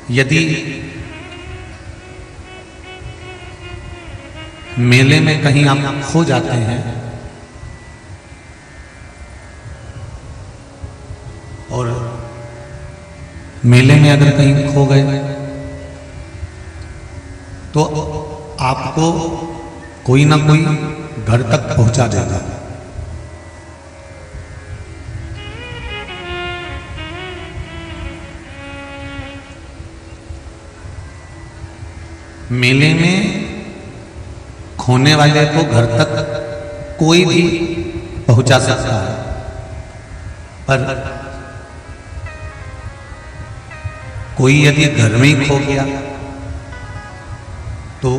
यदि मेले में कहीं आप खो जाते हैं और मेले में अगर कहीं खो गए तो आपको कोई ना कोई घर तक पहुंचा देगा। मेले में खोने वाले को घर तक कोई भी पहुंचा सकता है, पर कोई यदि घर में ही खो गया तो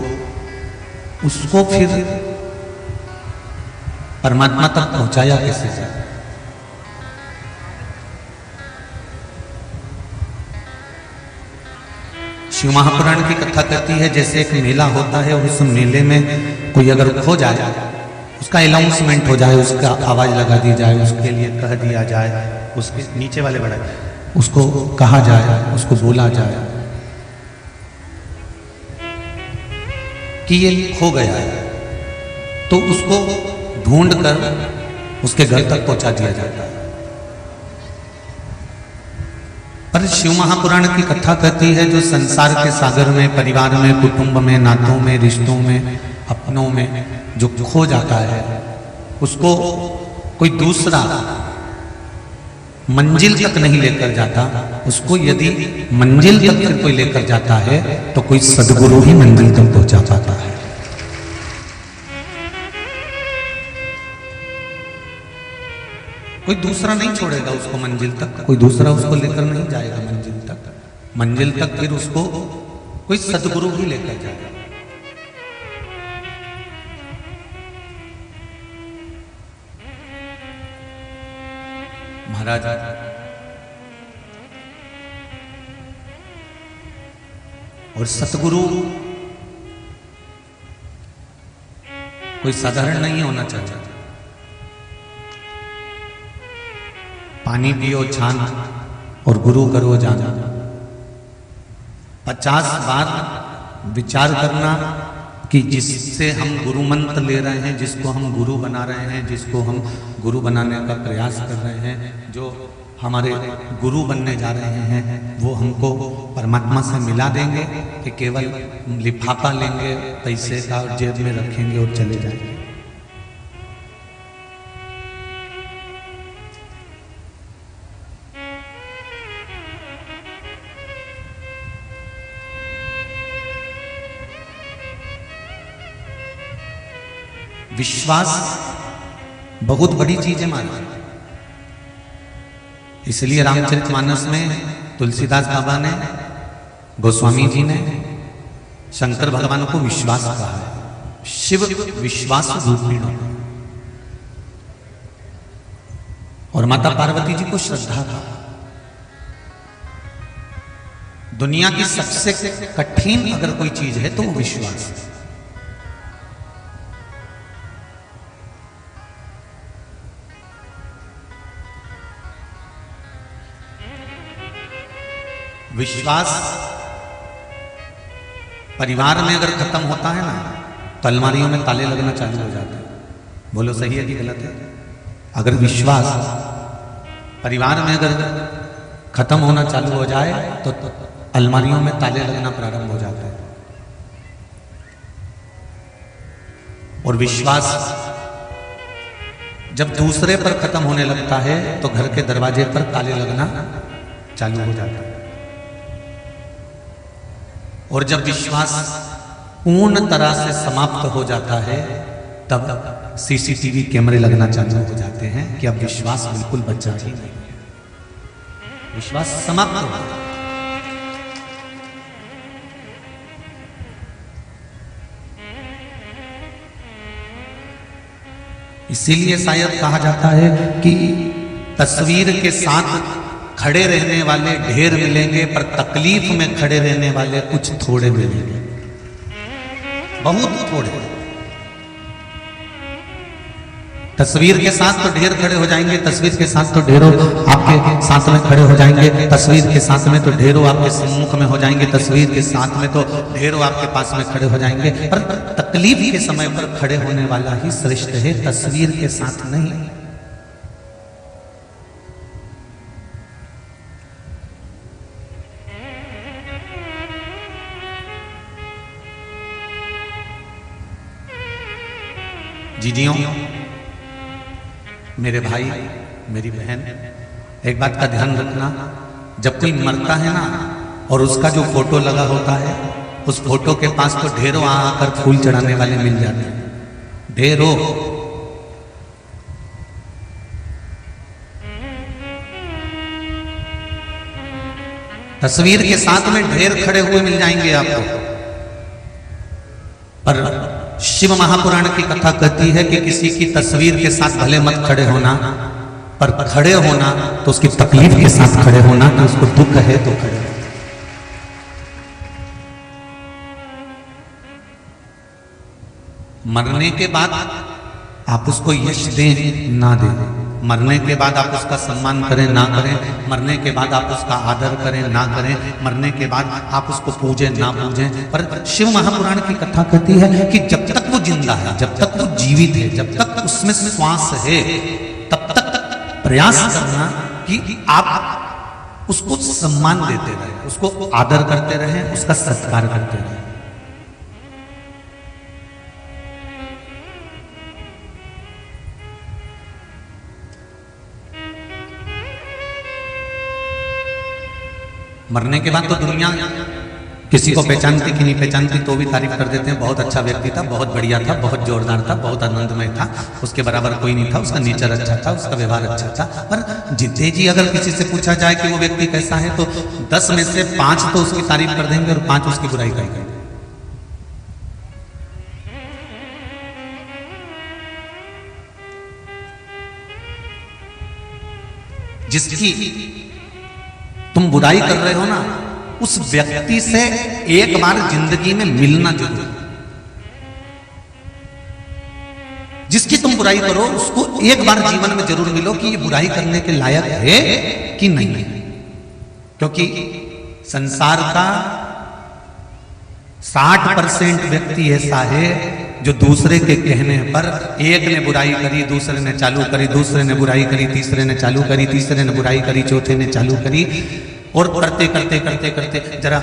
उसको फिर परमात्मा तक पहुंचाया कैसे जाए? शिव महापुराण की कथा कहती है जैसे एक मेला होता है और उस मेले में कोई अगर खो जाए, उसका अनाउंसमेंट हो जाए, उसका आवाज लगा दी जाए, उसके लिए कह दिया जाए, उसके नीचे वाले बड़ा उसको कहा जाए, उसको बोला जाए कि ये खो गया है, तो उसको ढूंढ कर उसके घर तक पहुंचा दिया जाता है। पर शिव महापुराण की कथा कहती है जो संसार के सागर में, परिवार में, कुटुंब में, नातों में, रिश्तों में, अपनों में जो खो जाता है, उसको कोई दूसरा मंजिल तक नहीं लेकर जाता। उसको यदि मंजिल तक कोई लेकर जाता है तो कोई सद्गुरु ही मंजिल तक पहुंचा पाता है। कोई दूसरा नहीं छोड़ेगा उसको मंजिल तक, कोई दूसरा उसको लेकर नहीं जाएगा मंजिल तक। मंजिल तक फिर उसको कोई सद्गुरु ही लेकर जाएगा। महाराज और सतगुरु कोई साधारण नहीं होना चाहिए। पानी पियो छान और गुरु करो जाना। 50 बार विचार करना कि जिससे हम गुरु मंत्र ले रहे हैं, जिसको हम गुरु बना रहे हैं, जिसको हम गुरु बनाने का प्रयास कर रहे हैं, जो हमारे गुरु बनने जा रहे हैं, वो हमको परमात्मा से मिला देंगे कि केवल लिफाफा लेंगे पैसे का और जेब में रखेंगे और चले जाएंगे। विश्वास बहुत बड़ी चीज है महाराज। इसलिए रामचरितमानस में तुलसीदास बाबा ने, गोस्वामी जी ने शंकर भगवान को विश्वास कहा है। शिव विश्वास रूपिण, और माता पार्वती जी को श्रद्धा था। दुनिया की सबसे कठिन अगर कोई चीज है तो वो विश्वास है। विश्वास परिवार में अगर खत्म होता है ना तो अलमारियों में ताले लगना चालू हो जाते हैं। बोलो सही है कि गलत है? अगर विश्वास परिवार में अगर खत्म होना चालू हो जाए तो अलमारियों में ताले लगना प्रारंभ हो जाते हैं। और विश्वास जब दूसरे पर खत्म होने लगता है तो घर के दरवाजे पर ताले लगना चालू हो जाता है। और जब विश्वास पूर्ण तरह से समाप्त हो जाता है तब सीसीटीवी कैमरे लगना चालू हो जाते हैं कि अब विश्वास बिल्कुल बचा ही नहीं, विश्वास समाप्त हो गया। इसीलिए शायद कहा जाता है कि तस्वीर के साथ खड़े रहने वाले ढेर मिलेंगे, पर तकलीफ में खड़े रहने वाले कुछ थोड़े मिलेंगे, बहुत थोड़े। तस्वीर के साथ तो ढेर खड़े हो जाएंगे, तस्वीर के साथ तो ढेरों आपके साथ में खड़े हो जाएंगे, तस्वीर के साथ में तो ढेरों आपके सम्मुख में हो जाएंगे, तस्वीर के साथ में तो ढेरों आपके पास में खड़े हो जाएंगे, पर तकलीफ के समय पर खड़े होने वाला ही श्रेष्ठ है, तस्वीर के साथ नहीं। जीजियों, मेरे भाई, मेरी बहन, एक बात का ध्यान रखना, जब कोई मरता है ना और उसका जो फोटो लगा होता है, उस फोटो के पास तो ढेरों आकर फूल चढ़ाने वाले मिल जाते हैं, ढेरों। तस्वीर के साथ में ढेर खड़े हुए मिल जाएंगे आपको, पर शिव महापुराण की कथा कहती है कि किसी की तस्वीर के साथ भले मत खड़े होना, पर खड़े होना तो उसकी तकलीफ के साथ खड़े होना, कि उसको दुख है तो खड़े होना। मरने के बाद आप उसको यश दें ना दें, मरने के बाद आप उसका सम्मान करें ना करें, मरने के बाद आप उसका आदर करें ना करें, मरने के बाद आप उसको पूजें ना पूजें, पर शिव महापुराण की कथा कहती है कि जब तक वो जिंदा है, जब तक वो जीवित है, जब तक उसमें श्वास है, तब तक प्रयास करना कि आप उसको सम्मान देते रहें, उसको आदर करते रहें, उसका सत्कार करते रहें। मरने के बाद तो दुनिया किसी को पहचानती कि नहीं पहचानती तो भी तारीफ कर देते हैं, बहुत अच्छा व्यक्ति था, बहुत बढ़िया था, बहुत जोरदार था, बहुत आनंदमय था, उसके बराबर कोई नहीं था, उसका नेचर अच्छा था, उसका व्यवहार अच्छा था। पर जितने जी अगर किसी से पूछा जाए कि वो व्यक्ति कैसा है, तो 10 में से 5 तो उसकी तारीफ कर देंगे और 5 उसकी बुराई करेंगे। जिसकी तुम बुराई कर रहे हो ना, उस व्यक्ति से एक बार जिंदगी में मिलना जरूरी। जिसकी तुम बुराई करो उसको एक बार जीवन में जरूर मिलो कि ये बुराई करने के लायक है कि नहीं, क्योंकि संसार का 60% व्यक्ति ऐसा है जो दूसरे के कहने पर, एक ने बुराई करी, दूसरे ने चालू करी, दूसरे ने बुराई करी, तीसरे ने चालू करी, तीसरे ने बुराई करी, चौथे ने चालू करी, और करते करते करते करते जरा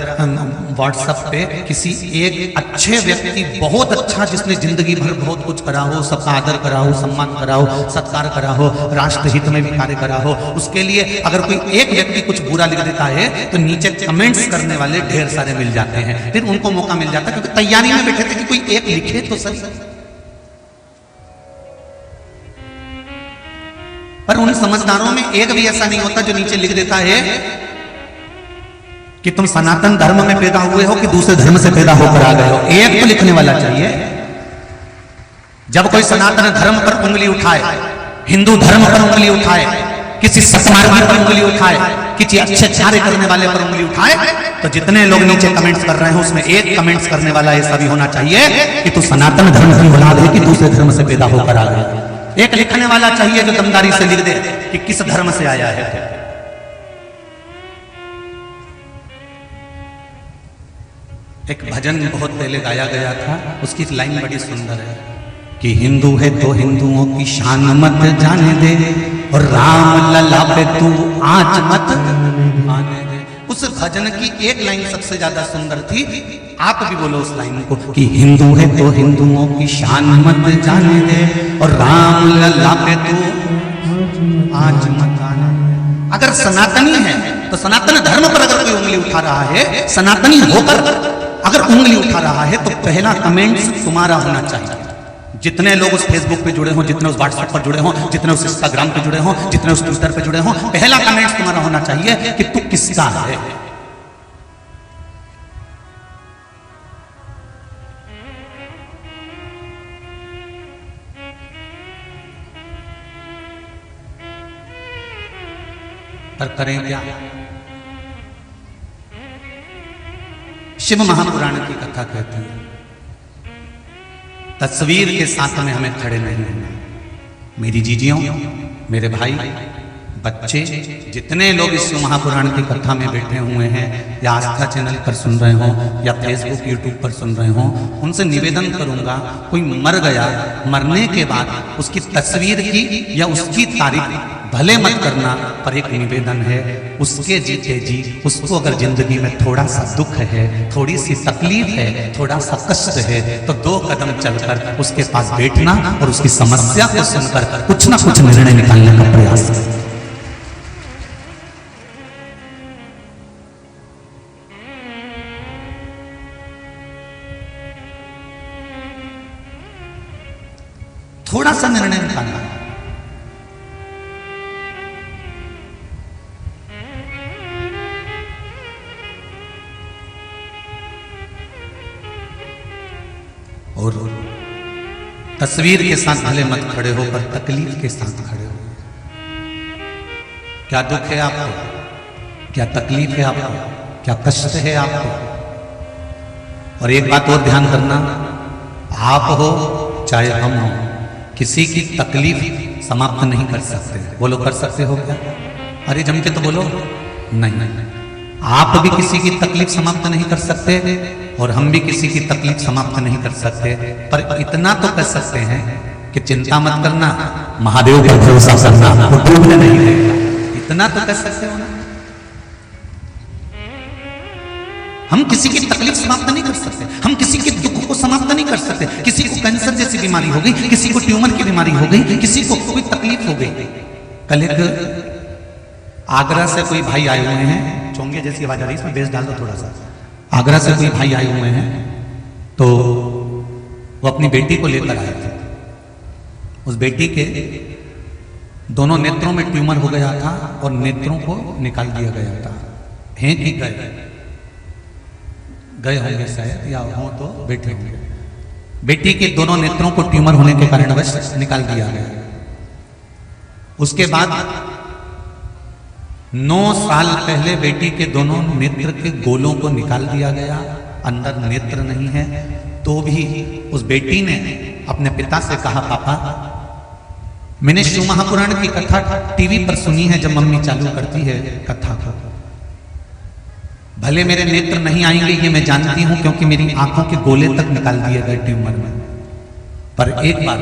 व्हाट्सएप पे किसी एक अच्छे व्यक्ति, बहुत अच्छा, जिसने जिंदगी भर बहुत कुछ करा हो, सबका आदर करा हो, सम्मान करा हो, सत्कार करा हो, राष्ट्र हित में भी कार्य करा हो, उसके लिए अगर कोई एक व्यक्ति कुछ बुरा लिख देता है तो नीचे कमेंट्स करने वाले ढेर सारे मिल जाते हैं। फिर उनको मौका मिल जाता है, क्योंकि तैयारी में बैठे थे कि कोई एक लिखे तो सही, पर उन समझदारों में एक भी ऐसा नहीं होता जो नीचे लिख देता है कि तुम सनातन धर्म में पैदा हुए हो कि दूसरे धर्म से पैदा होकर आ गए हो। एक तो लिखने वाला चाहिए। जब कोई सनातन धर्म पर उंगली उठाए, हिंदू धर्म पर उंगली उठाए, किसी सत्मार्गी पर उंगली उठाए, किसी अच्छे कार्य करने वाले पर उंगली उठाए, तो जितने लोग नीचे कमेंट्स कर रहे हैं उसमें एक कमेंट्स करने वाला ऐसा भी होना चाहिए कि तू सनातन धर्म की औलाद है कि दूसरे धर्म से पैदा होकर आ गया। एक लिखने वाला चाहिए जो दमदारी से लिख दे कि किस धर्म से आया है। एक भजन बहुत पहले गाया गया था, उसकी लाइन बड़ी सुंदर है कि हिंदू है तो हिंदुओं की शान मत जाने दे, और राम लला पे तू आँच मत आने दे। उस भजन की एक लाइन सबसे ज्यादा सुंदर थी, आप भी बोलो उस लाइन को कि हिंदू है तो हिंदुओं की शान मत जाने दे, और राम लला पे तू आँच मत आने दे। अगर सनातनी है तो सनातन धर्म पर अगर कोई उंगली उठा रहा है, सनातनी होकर अगर उंगली उठा रहा है, तो पहला कमेंट तुम्हारा होना चाहिए। जितने लोग उस फेसबुक पे जुड़े हों, जितने उस व्हाट्सएप पर जुड़े हों, जितने उस इंस्टाग्राम पे जुड़े हों, जितने उस ट्विटर पे जुड़े हों, पहला कमेंट तुम्हारा होना चाहिए कि तू किसका है। पर करें क्या? शिव महापुराण की कथा कहती है तस्वीर के साथ में हमें खड़े नहीं होना, मेरी जीजियों, मेरे भाई, बच्चे, जितने लोग इस शिव महापुराण की कथा में बैठे हुए हैं या आस्था चैनल पर सुन रहे हो या फेसबुक यूट्यूब पर सुन रहे हो, उनसे निवेदन करूंगा, कोई मर गया, मरने के बाद उसकी तस्वीर की या उसकी तारीफ भले मत करना, पर एक निवेदन है, उसके जीते जी उसको अगर जिंदगी में थोड़ा सा दुख है, थोड़ी सी तकलीफ है, थोड़ा सा कष्ट है, तो 2 कदम चलकर उसके पास बैठना और उसकी समस्या को सुनकर कुछ ना कुछ निर्णय निकालने का प्रयास करें। थोड़ा सा निर्णय निकालना। और तस्वीर के साथ भले मत खड़े हो, पर तकलीफ के साथ खड़े हो। क्या दुख है आपको, क्या तकलीफ है आपको, क्या कष्ट है आपको? और एक बात और ध्यान करना, आप हो चाहे हम हो, किसी की तकलीफ समाप्त नहीं कर सकते। बोलो, कर सकते हो क्या? अरे जम के तो बोलो। नहीं, आप भी किसी की तकलीफ समाप्त नहीं कर सकते और हम भी किसी की तकलीफ समाप्त नहीं कर सकते, पर इतना तो कर सकते हैं कि चिंता मत करना, महादेव पर भरोसा करना, वो डूबने नहीं देगा। इतना तो कर सकते हो ना। हम किसी की तकलीफ समाप्त नहीं कर सकते, हम किसी के दुख को समाप्त नहीं कर सकते। किसी को कैंसर जैसी बीमारी हो गई, किसी को ट्यूमर की बीमारी हो गई, किसी को कोई तकलीफ हो गई। कल एक आगरा से कोई भाई आए हुए हैं, चोंगे जैसी आवाज आ रही है, इसमें बेस डाल दो थोड़ा सा। आगरा से कोई भाई आए हुए हैं, तो वो अपनी बेटी को लेकर आए थे। उस बेटी के दोनों नेत्रों में ट्यूमर हो गया था और नेत्रों को निकाल दिया गया था। हैं कि गए होंगे शायद, या हो तो बैठे होंगे। बेटी के दोनों नेत्रों को ट्यूमर होने के कारणवश निकाल दिया गया। उसके बाद 9 साल पहले बेटी के दोनों नेत्र के गोलों को निकाल दिया गया। अंदर नेत्र नहीं है, तो भी उस बेटी ने अपने पिता से कहा, पापा, मैंने शिव महापुराण की कथा टीवी पर सुनी है, जब मम्मी चालू करती है कथा को। भले मेरे नेत्र नहीं आएंगे, ये मैं जानती हूं, क्योंकि मेरी आंखों के गोले तक निकाल दिए गए ट्यूमर में, पर एक बार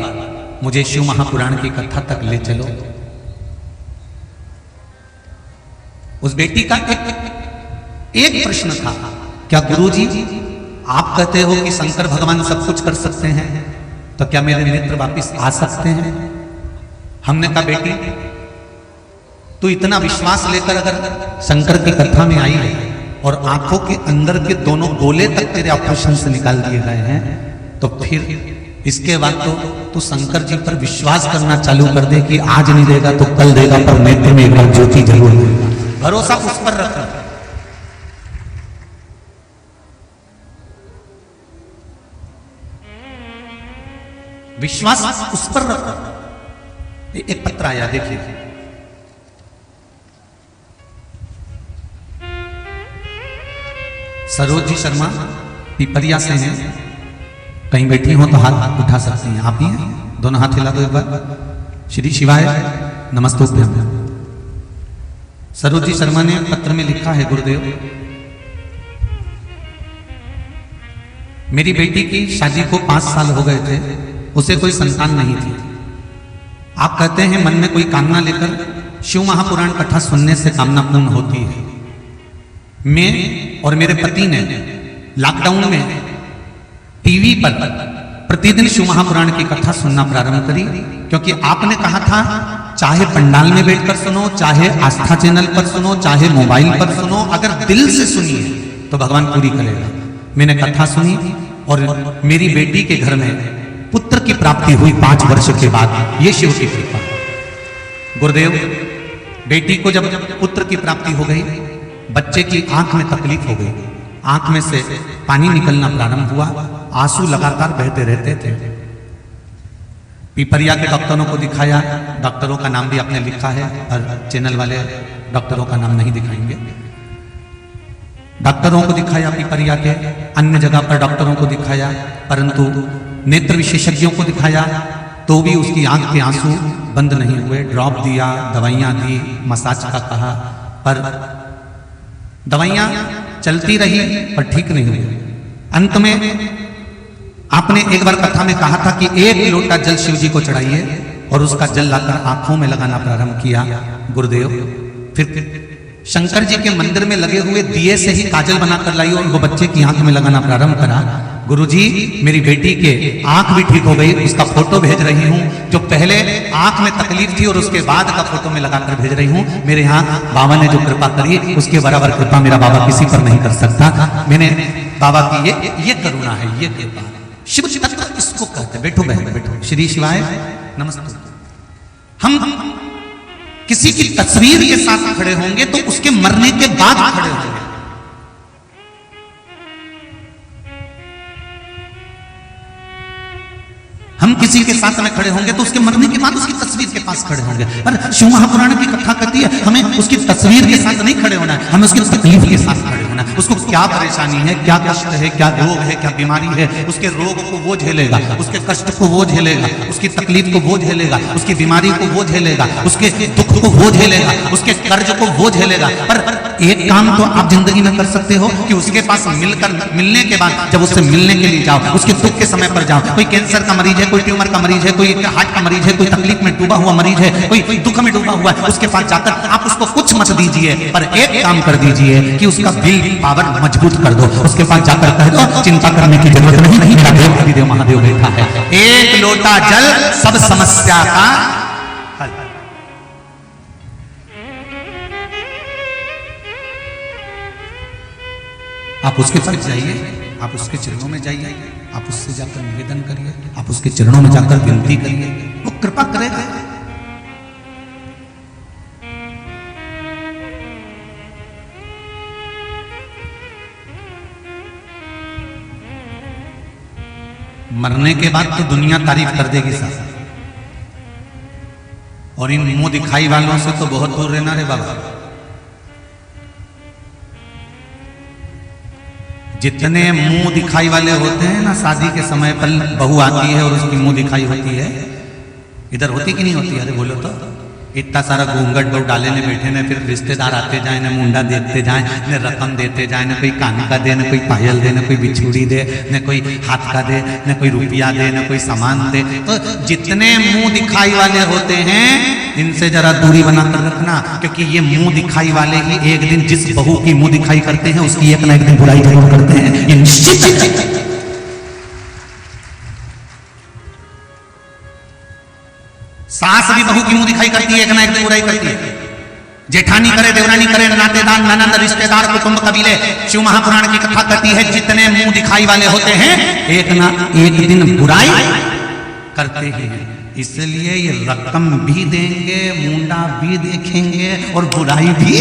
मुझे शिव महापुराण की कथा तक ले चलो। उस बेटी का एक प्रश्न था, क्या गुरुजी आप कहते हो कि शंकर भगवान सब कुछ कर सकते हैं, तो क्या मेरे नेत्र वापस आ सकते हैं? हमने कहा, बेटी तू इतना विश्वास लेकर अगर शंकर की कथा में आई है और आंखों के अंदर के दोनों गोले तक तेरे ऑपरेशन से निकाल दिए गए हैं, तो फिर इसके बाद तो तू शंकर जी पर विश्वास करना चालू कर दे कि आज नहीं देगा तो कल देगा, पर नेत्र में एक बार ज्योति जरूर देगा। भरोसा उस पर रखना। विश्वास उस पर रखना। एक पत्र आया, देखिए, सरोज जी शर्मा पिपरिया से हैं, कहीं बैठी हो तो हाथ उठा सकती हैं। आप ही हैं, दोनों हाथ हिला दो एक बार। श्री शिवाय नमस्तुभ्यं। सरोज जी शर्मा ने पत्र में लिखा है, गुरुदेव, मेरी बेटी की शादी को 5 साल हो गए थे, उसे कोई संतान नहीं थी। आप कहते हैं मन में कोई कामना लेकर शिव महापुराण कथा सुनने से कामना पूर्ण होती है। मैं और मेरे पति ने लॉकडाउन में टीवी पर प्रतिदिन शिव महापुराण की कथा सुनना प्रारंभ करी, क्योंकि आपने कहा था चाहे पंडाल में बैठकर सुनो, चाहे आस्था चैनल पर सुनो, चाहे मोबाइल पर सुनो, अगर दिल से सुनिए तो भगवान पूरी करेगा। मैंने कथा सुनी और मेरी बेटी के घर में पुत्र की प्राप्ति हुई 5 वर्ष के बाद। ये शिव की कृपा। गुरुदेव, बेटी को जब पुत्र की प्राप्ति हो गई, बच्चे की आंख में तकलीफ हो गई, आंख में से पानी निकलना प्रारंभ हुआ, आंसू लगातार बहते रहते थे। पिपरिया के डॉक्टरों को दिखाया, डॉक्टरों का नाम भी आपने लिखा है, और चैनल वाले डॉक्टरों का नाम नहीं दिखाएंगे। डॉक्टरों को दिखाया पिपरिया के, अन्य जगह पर डॉक्टरों को दिखाया, परंतु नेत्र विशेषज्ञों को दिखाया, तो भी उसकी आंख के आंसू बंद नहीं हुए। ड्रॉप दिया, दवाइयां दी, मसाज का कहा, पर दवाइयां चलती रही पर ठीक नहीं हुई। अंत में आपने एक बार कथा में कहा था कि 1 लोटा जल शिव जी को चढ़ाइए और उसका जल लाकर आंखों में लगाना प्रारंभ किया गुरुदेव। फिर शंकर जी के मंदिर में लगे हुए दिए से ही काजल बनाकर लाई और वो बच्चे की आंख में लगाना प्रारंभ करा। गुरुजी, मेरी बेटी के आंख भी ठीक हो गई, उसका फोटो भेज रही हूँ। जो पहले आंख में तकलीफ थी और उसके बाद का फोटो में लगाकर भेज रही हूँ। मेरे यहाँ बाबा ने जो कृपा करी उसके बराबर कृपा मेरा बाबा किसी पर नहीं कर सकता। मैंने बाबा की ये करुणा है, ये कृपा। शिव तत्व इसको कहते। बैठो बहन बैठो। श्री शिवाय नमस्ते। हम किसी की तस्वीर के साथ खड़े होंगे तो उसके मरने के बाद खड़े होंगे। हम किसी के साथ में खड़े होंगे तो उसके मरने के बाद उसकी तस्वीर के पास खड़े होंगे। पर शिव महापुराण की कथा कहती है हमें उसकी तस्वीर के साथ नहीं खड़े होना है, हमें उसकी तकलीफ के साथ खड़े होना है। उसको क्या परेशानी है, क्या कष्ट है, क्या रोग है, क्या बीमारी है, उसके रोग को वो झेलेगा, उसके कष्ट को वो झेलेगा, उसकी तकलीफ को वो झेलेगा, उसकी बीमारी को वो झेलेगा, उसके दुख को वो झेलेगा, उसके कर्ज को वो झेलेगा। पर एक काम तो आप जिंदगी में कर सकते हो कि उसके पास मिलने के बाद जब उससे मिलने के लिए जाओ, उसके दुख के समय पर जाओ। कोई कैंसर का मरीज है, कोई ट्यूमर का मरीज है, कोई हार्ट का मरीज है, कोई तकलीफ में डूबा हुआ मरीज है, कोई दुख में डूबा हुआ है, उसके पास जाकर आप उसको कुछ मत दीजिए, पर एक काम कर दीजिए कि उसका विल पावर मजबूत कर दो। उसके पास जाकर कह दो चिंता करने की जरूरत नहीं, मेरा देव आदिदेव महादेव बैठा है। 1 लोटा जल सब समस्या का हल। आप उसके पास जाइए, आप उसके चरणों में जाइए, आप उससे जाकर निवेदन करिए, आप उसके चरणों में जाकर विनती करिए, वो कृपा करेगा। मरने के बाद तो दुनिया तारीफ कर देगी साहब, और इन मुंह दिखाई वालों से तो बहुत दूर रहना रे बाबा। जितने मुंह दिखाई वाले होते हैं ना, शादी के समय पर बहू आती है और उसकी मुंह दिखाई होती है, इधर होती कि नहीं होती? अरे बोलो तो, इतना सारा घूंघट लोग डाले ने बैठे ने, फिर रिश्तेदार आते जाए न मुंडा देखते जाए, न रकम देते जाए, न कोई कान का दे, न कोई पायल दे, न कोई बिछुड़ी दे, न कोई हाथ का दे, न कोई रुपया दे, न कोई सामान दे। तो जितने मुंह दिखाई वाले होते हैं इनसे जरा दूरी बनाकर रखना, क्योंकि ये मुंह दिखाई वाले ही एक दिन जिस बहू की मुंह दिखाई करते हैं उसकी एक ना एक दिन बुराई जरूर करते हैं, ये निश्चित। सास भी बहू की मुंह दिखाई करती है, एक ना एक दिन बुराई करती है। जेठानी करे, देवरानी करे, नातेदार, ननद, रिश्तेदार, कुटुंब, कबीले, शिव महापुराण की कथा कहती है जितने मुंह दिखाई वाले होते हैं एक ना एक दिन बुराई करते हैं। इसलिए ये रकम भी देंगे, मुंडा भी देखेंगे और बुराई भी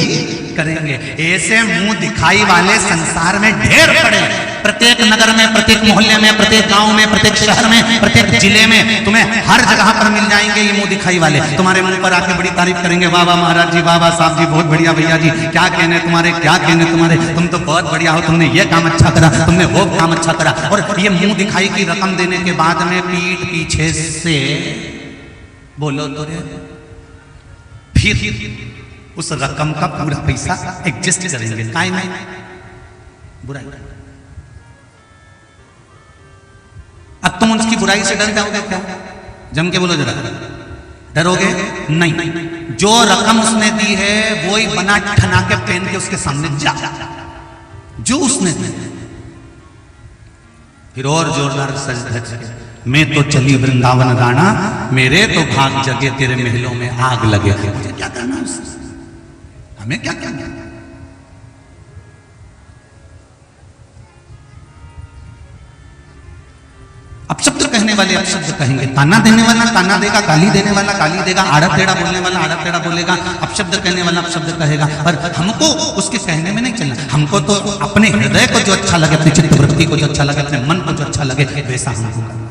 करेंगे। ऐसे मुंह दिखाई वाले संसार में ढेर पड़े। प्रत्येक नगर में, प्रत्येक मोहल्ले में, प्रत्येक गांव में, प्रत्येक शहर में, प्रत्येक जिले में तुम्हें हर जगह पर मिल जाएंगे ये मुंह दिखाई वाले। तुम्हारे मुंह पर आके बड़ी तारीफ करेंगे, वाह वाह महाराज जी, वाह वाह साहब जी, बहुत बढ़िया भैया जी, क्या कहने तुम्हारे, क्या कहने तुम्हारे, तुम तो बहुत बढ़िया हो, तुमने ये काम अच्छा करा, तुमने वो काम अच्छा करा। और ये मुंह दिखाई की रकम देने के बाद में पीठ पीछे से बोलो तो रे, फिर उस रकम का पूरा पैसा एडजस्ट करेंगे। काय में बुराई। अब तुम उसकी बुराई से डर जाओगे क्या? जम के बोलो जरा, डरोगे नहीं। जो रकम उसने दी है वो ही बना ठना के पहन के उसके सामने जा, जो उसने दी। फिर और जोरदार सज धज के, मैं तो चली वृंदावन गाना, मेरे तो भाग जगे तेरे महलों में आग लगे। मुझे क्या करना उससे, हमें क्या करना? अपशब्द कहने वाले अपशब्द कहेंगे, ताना देने वाला ताना देगा, गाली देने वाला गाली देगा, आड़ा टेढ़ा बोलने वाला आड़ा टेढ़ा बोलेगा, अपशब्द कहने वाला अपशब्द कहेगा। पर हमको उसके कहने में नहीं चलना, हमको तो अपने हृदय को जो अच्छा लगे, अपनी चित्त वृत्ति को जो अच्छा लगे, अपने मन को जो अच्छा लगे वैसा हमको करना।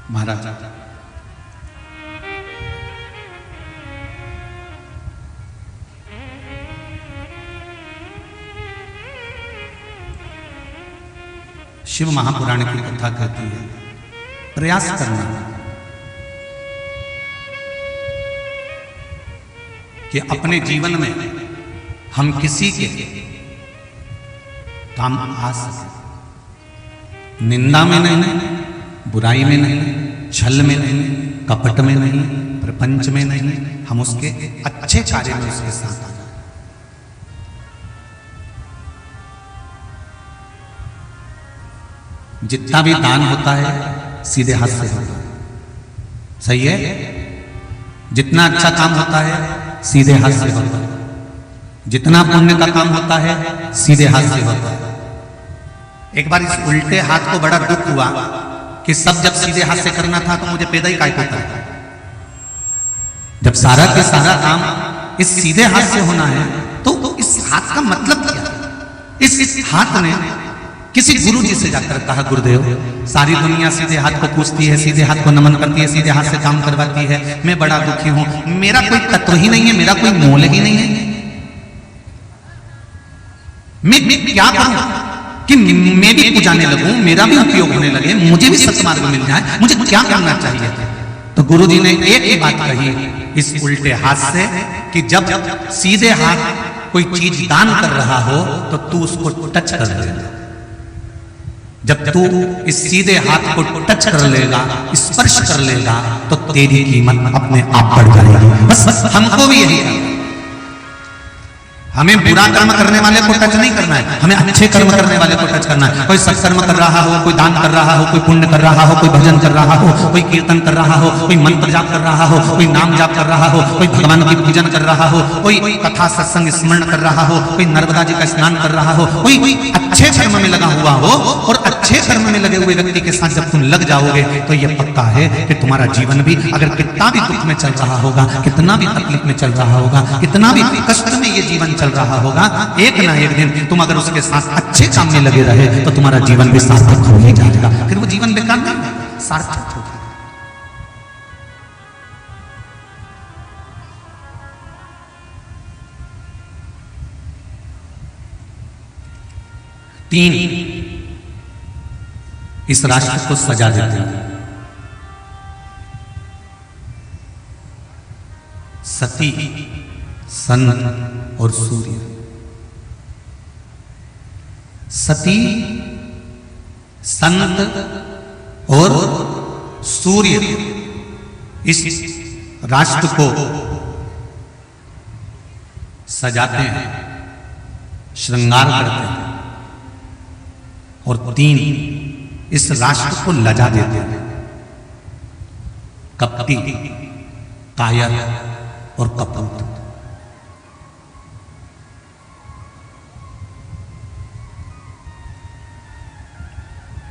महाराज शिव महापुराण की कथा कहती है, प्रयास करना कि अपने जीवन में हम किसी के काम आ सके, निंदा में नहीं, बुराई में नहीं, छल में नहीं, कपट में नहीं, प्रपंच में नहीं, हम उसके अच्छे कार्य में उसके साथ आ जाए। जितना भी दान होता है सीधे हाथ से होता है, सही है? जितना अच्छा काम होता है सीधे हाथ से होता है, जितना पुण्य का काम होता है सीधे हाथ से होता है। एक बार इस उल्टे हाथ को बड़ा दुख हुआ कि सब जब सीधे हाथ से करना था तो मुझे पैदा ही काय होता है। जब सारा के सारा काम इस सीधे हाथ से होना है तो इस हाथ का मतलब क्या है? इस हाथ ने किसी गुरु जी से जाकर कहा, गुरुदेव सारी दुनिया सीधे हाथ को पूछती है, सीधे हाथ को नमन करती है, सीधे हाथ से काम करवाती है, मैं बड़ा दुखी हूं, मेरा कोई तत्व ही नहीं है, मेरा कोई मोल ही नहीं है, मैं क्या करूं कि मैं भी पुजाने लगूं, मेरा भी उपयोग होने लगे, मुझे भी सत्मार्ग मिल जाए, मुझे क्या करना चाहिए? तो गुरु जी ने एक ही बात कही इस उल्टे हाथ से कि जब सीधे हाथ कोई चीज दान कर रहा हो तो तू उसको टच कर लेगा। जब तू इस सीधे हाथ को टच कर लेगा, स्पर्श कर लेगा, तो तेरी कीमत अपने आप बढ़ जाएगी। बस हमको भी यही है, हमें बुरा कर्म करने वाले को टच नहीं करना है, हमें अच्छे कर्म करने वाले को टच करना है। कोई सत्कर्म कर रहा हो, कोई दान कर रहा हो, कोई पुण्य कर रहा हो, कोई भजन कर रहा हो, कोई कीर्तन कर रहा हो, कोई मंत्र जाप कर रहा हो, कोई नाम जाप कर रहा हो, कोई भगवान की पूजन कर रहा हो, कोई कथा सत्संग स्मरण कर रहा हो, कोई नर्मदा जी का स्नान कर रहा हो, कोई अच्छे कर्म में लगा हुआ हो। और अच्छे कर्म में लगे हुए व्यक्ति के साथ जब तुम लग जाओगे तो यह पक्का है कि तुम्हारा जीवन भी अगर कितना भी दुख में चल रहा होगा, कितना भी तकलीफ में चल रहा होगा, कितना भी कष्ट में ये जीवन चल रहा होगा, एक ना एक दिन तुम अगर उसके साथ अच्छे काम में लगे रहे तो तुम्हारा जीवन भी सार्थक हो ही जाएगा। फिर वो जीवन बेकार नहीं, सार्थक होगा। तीन, इस राष्ट्र को सजा देते हैं। सती, संत और सूर्य। सती, संत और सूर्य इस राष्ट्र को सजाते हैं, श्रृंगार करते हैं। और तीन, इस राष्ट्र को लजा देते हैं, कपटी, कायर और कपूत।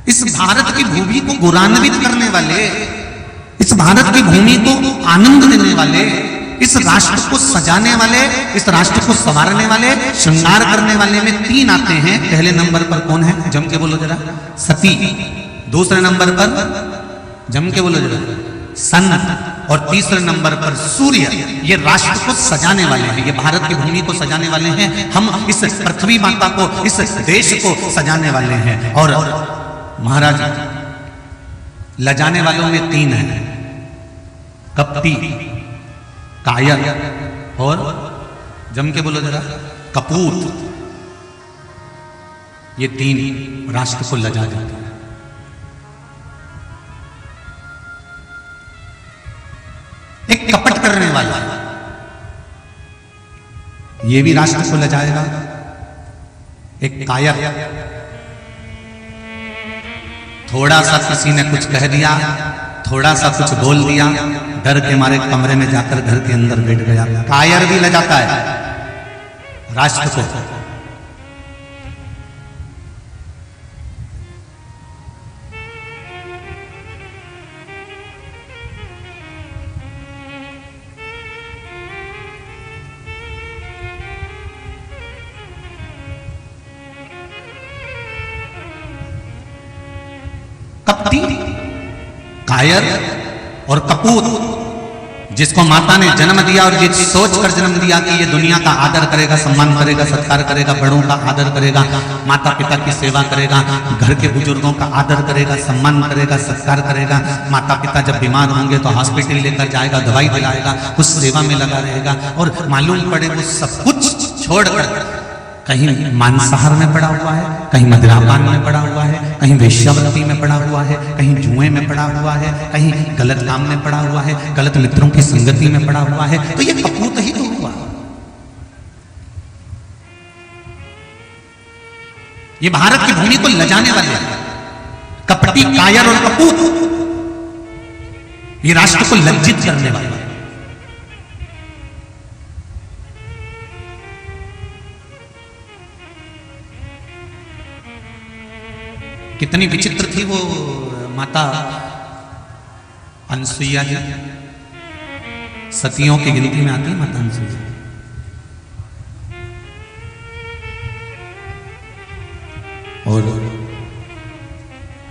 इस भारत की भूमि को गौरवान्वित करने वाले, इस भारत की भूमि को आनंद देने वाले, इस राष्ट्र को सजाने वाले, इस राष्ट्र को संवारने वाले, श्रृंगार करने वाले में तीन आते हैं। पहले नंबर पर कौन है? जम के बोलो जरा, सती। दूसरे नंबर पर, जम के बोलो जरा, संत। और तीसरे नंबर पर सूर्य। ये राष्ट्र को सजाने वाले हैं, ये भारत की भूमि को सजाने वाले हैं, हम इस पृथ्वी माता को, इस देश को सजाने वाले हैं। और महाराज, लजाने वालों में तीन हैं, कपटी, कायर और जम के बोलो जरा, कपूत। ये तीन राष्ट्र को लजा देते हैं। एक कपट करने वाला, ये भी राष्ट्र को लजाएगा। एक कायर, थोड़ा सा किसी ने कुछ कह दिया, थोड़ा सा कुछ बोल दिया, डर के मारे कमरे में जाकर घर के अंदर बैठ गया। कायर भी लजाता है राष्ट्र को। कपटी, कायर और कपूत जिसको माता ने जन्म दिया और ये सोच कर जन्म दिया कि ये दुनिया का आदर करेगा, सम्मान करेगा, सत्कार करेगा, बड़ों का आदर करेगा, माता पिता की सेवा करेगा, घर के बुजुर्गों का आदर करेगा, सम्मान करेगा, सत्कार करेगा, माता पिता जब बीमार होंगे तो हॉस्पिटल लेकर जाएगा, दवाई दिलाएगा, उस सेवा में लगा रहेगा। और मालूम पड़े वो सब कुछ छोड़कर कहीं मांसाहार में पड़ा हुआ है, कहीं मदिरापान में पड़ा हुआ है, कहीं वेश्यावृत्ति में पड़ा हुआ है, कहीं जुए में पड़ा हुआ है, कहीं गलत काम में पड़ा हुआ है, गलत मित्रों की संगति में पड़ा हुआ है, तो ये कपूत ही तो हुआ। ये भारत की भूमि को लजाने वाले कपटी, कायर और कपूत, ये राष्ट्र को लज्जित करने वाले। कितनी विचित्र थी वो माता अनसुईया जी, सतियों की गिनती में आती है माता अनसुईया। और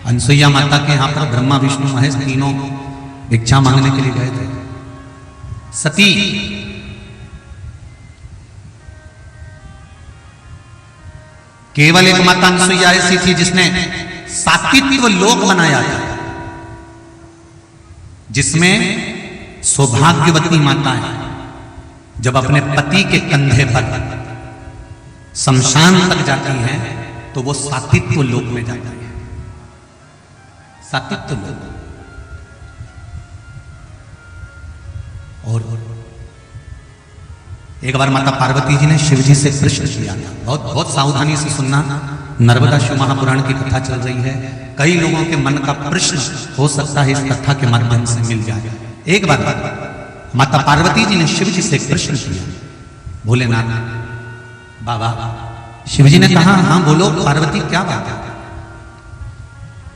अनसुईया माता के यहां पर ब्रह्मा विष्णु महेश तीनों भिक्षा मांगने के लिए गए थे। सती केवल एक माता अनसुईया ऐसी थी जिसने सात्वित्व लोक बनाया था, जिसमें सौभाग्यवती माताएं जब अपने पति के कंधे पर शमशान तक जाती हैं तो वो सात्वित्व लोक में जाती है। सात्वित्व लोक। और एक बार माता पार्वती जी ने शिव जी से प्रश्न किया था, बहुत सावधानी से सुनना, नर्मदा शिव महापुराण की कथा चल रही है, कई लोगों के मन का प्रश्न हो सकता है इस कथा के माध्यम से मिल जाए। एक बार माता पार्वती जी ने शिव जी से एक प्रश्न किया, भोलेनाथ बाबा। शिव जी ने कहा हाँ बोलो पार्वती क्या बात है,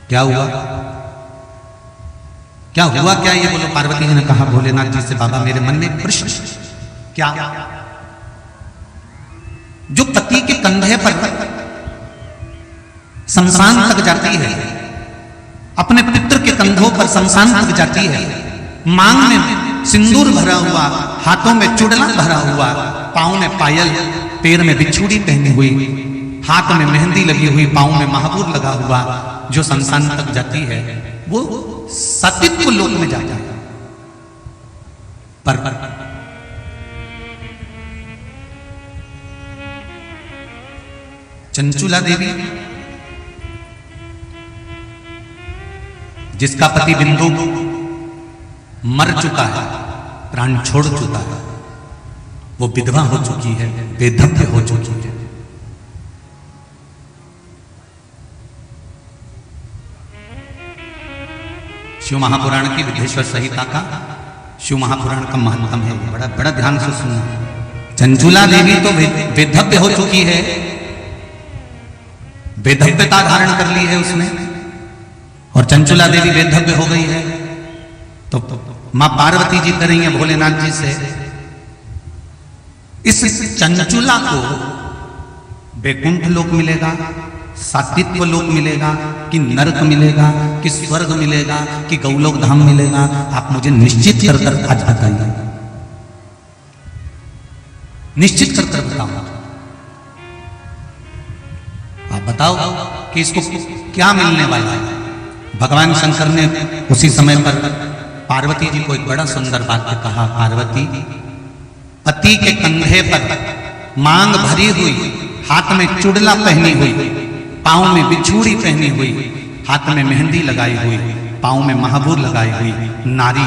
क्या हुआ, क्या हुआ, क्या ये बोलो। पार्वती जी ने कहा भोलेनाथ जी से बाबा मेरे मन में एक प्रश्न, क्या जो पति के कंधे पर शमशान तक जाती है, अपने पितर के कंधों पर शमशान तक जाती है, मांग में सिंदूर भरा हुआ, हाथों में चुड़ला भरा हुआ, पांव में पायल, पैर में बिछुड़ी पहनी हुई, हाथ में मेहंदी लगी हुई, पांव में महापुर लगा हुआ, जो शमशान तक जाती है वो सतित्व लोक में जाती है। पर चंचुला देवी जिसका पति बिंदु मर चुका है, प्राण छोड़ चुका है, वो विधवा हो चुकी है, बेधव्य हो चुकी है। शिव महापुराण की विधेश्वर संहिता का, शिव महापुराण का महत्व है, बड़ा बड़ा ध्यान से सुनना। चंचुला देवी तो बेधव्य हो चुकी है, बेधव्यता धारण कर ली है उसने, और चंचुला देवी बेधव्य हो गई है, तो मां पार्वती जी कर रही है भोलेनाथ जी से, इस चंचुला को वैकुंठ लोक मिलेगा, सात्वित्व लोक मिलेगा, कि नरक मिलेगा, कि स्वर्ग मिलेगा, कि गौलोक धाम मिलेगा, आप मुझे निश्चित कर कर आज बताइए, निश्चित कर कर बताओ। आप बताओ कि इसको क्या मिलने वाला है। भगवान शंकर ने उसी समय पर पार्वती जी को एक बड़ा सुंदर वाक्य कहा, पार्वती पति के कंधे पर मांग भरी हुई, हाथ में चुड़ला पहनी हुई, पांव में बिछुड़ी पहनी हुई, हाथ में मेहंदी लगाई हुई, पांव में महाबूर लगाई हुई नारी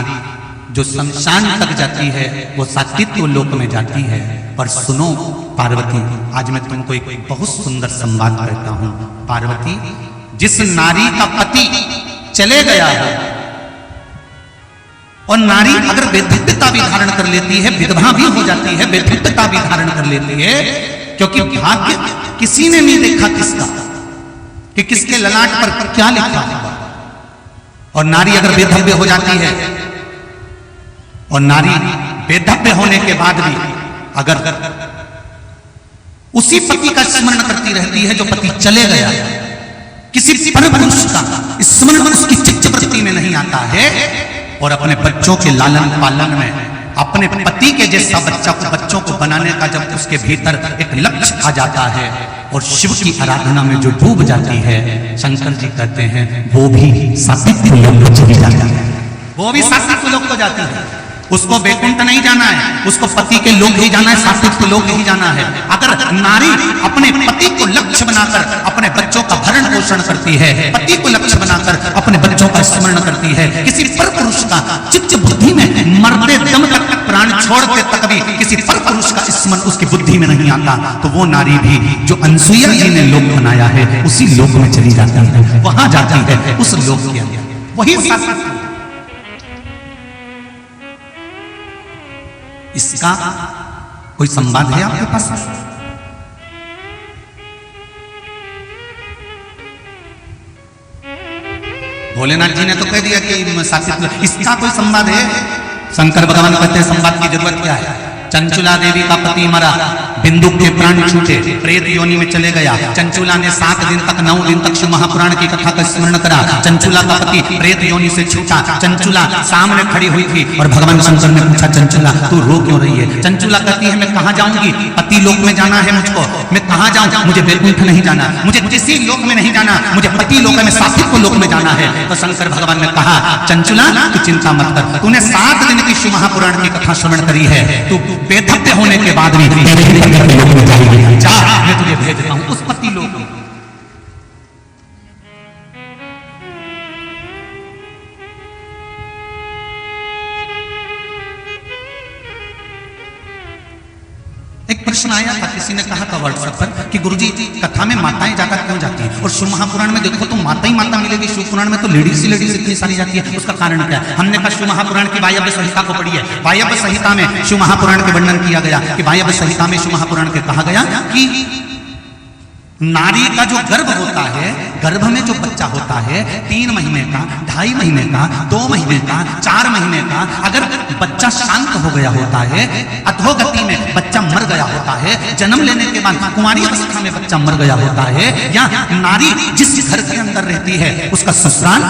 जो शमशान तक जाती है वो सात्वित्व लोक में जाती है। पर सुनो पार्वती, आज मैं तुमको एक बहुत सुंदर संवाद कहता हूं। पार्वती, जिस नारी का पति चले गया है और नारी अगर बेधव्यता भी धारण कर लेती है, विधवा भी हो जाती है, बेधव्यता भी धारण कर लेती है, क्योंकि भाग्य किसी ने नहीं देखा किसका, कि किसके ललाट पर क्या लिखा होगा। और नारी अगर बेधव्य हो जाती है, और नारी बेधव्य होने के बाद भी अगर उसी पति का स्मरण करती रहती है जो पति चले गया, किसी परपुरुष का स्मरण उसकी चित्त वृत्ति में नहीं आता है, और अपने बच्चों के लालन पालन में अपने पति के जैसा बच्चों को बनाने का जब उसके भीतर एक लक्ष्य आ जाता है और शिव की आराधना में जो डूब जाती है, शंकर जी कहते हैं वो भी सात्विक लोक को चली जाती है, वो भी सात्विक लोक को जाती है। उसको वैकुंठ नहीं जाना है, उसको पति के लोक ही जाना है, सात्विक लोक ही जाना है। अगर नारी अपने पति को लक्ष्य बनाकर अपने बच्चों का भरण पोषण करती है, पति को लक्ष्य बनाकर अपने बच्चों का स्मरण करती है, किसी पर पुरुष का चित्त बुद्धि में मरते दम तक प्राण छोड़ते तक भी किसी पर पुरुष का स्मरण उसकी बुद्धि में नहीं आता, तो वो नारी भी जो अनसुईया जी ने लोक बनाया है उसी लोक में चली जाती है, वहां जाती है उस लोक के अंदर, वही सात्विक। इसका कोई संवाद है आपके पास? भोलेनाथ जी ने तो कह दिया कि सात्विक, इसका कोई संवाद है? शंकर भगवान कहते हैं संवाद की जरूरत क्या है? चंचुला देवी का पति मरा, बिंदु के प्राण छूटे, प्रेत योनि में चले गया। चंचुला ने 7 दिन तक 9 दिन तक शिव महापुराण की कथा का स्मरण करा। चंचुला का पति प्रेत योनि से छूटा। चंचुला सामने खड़ी हुई थी और भगवान शंकर ने पूछा, चंचुला तू रो क्यों रही है? चंचुला कहती है, मैं कहाँ जाऊंगी, पति लोक में जाना है मुझको, मैं कहाँ जाऊँ, मुझे वैकुंठ नहीं जाना, मुझे किसी लोक में नहीं जाना, मुझे पति लोक में सात्विक लोक में जाना है। तो शंकर भगवान ने कहा, चंचुला तू चिंता मत कर, तूने 7 दिन की शिव महापुराण की कथा श्रवण करी है, तू बेधव्य होने के बाद भी जा, मैं तुझे भेज देता हूं उस पति लोक में। एक प्रश्न आया था, किसी ने कहा था व्हाट्सएप पर कि गुरुजी कथा में माताएं जाकर क्यों जाती हैं, और शिव महापुराण में देखो तो माता ही माता मिलेगी, शिव पुराण में तो लेडीज इतनी सारी जाती है, उसका कारण क्या है? हमने कहा शिव महापुराण की वायव्य संहिता को पढ़ी है, वायव्य संहिता में शिव महापुराण के वर्णन किया गया कि वायव्य संहिता में शिव महापुराण के कहा गया कि नारी का जो गर्भ होता है, गर्भ में जो बच्चा होता है 3 महीने का, 2.5 महीने का, 2 महीने का, 4 महीने का, अगर बच्चा शांत हो गया होता है, अधोगति में बच्चा मर गया होता है, जन्म लेने के बाद कुंवारी अवस्था में बच्चा मर गया होता है, या नारी जिस घर के अंदर रहती है उसका ससुराल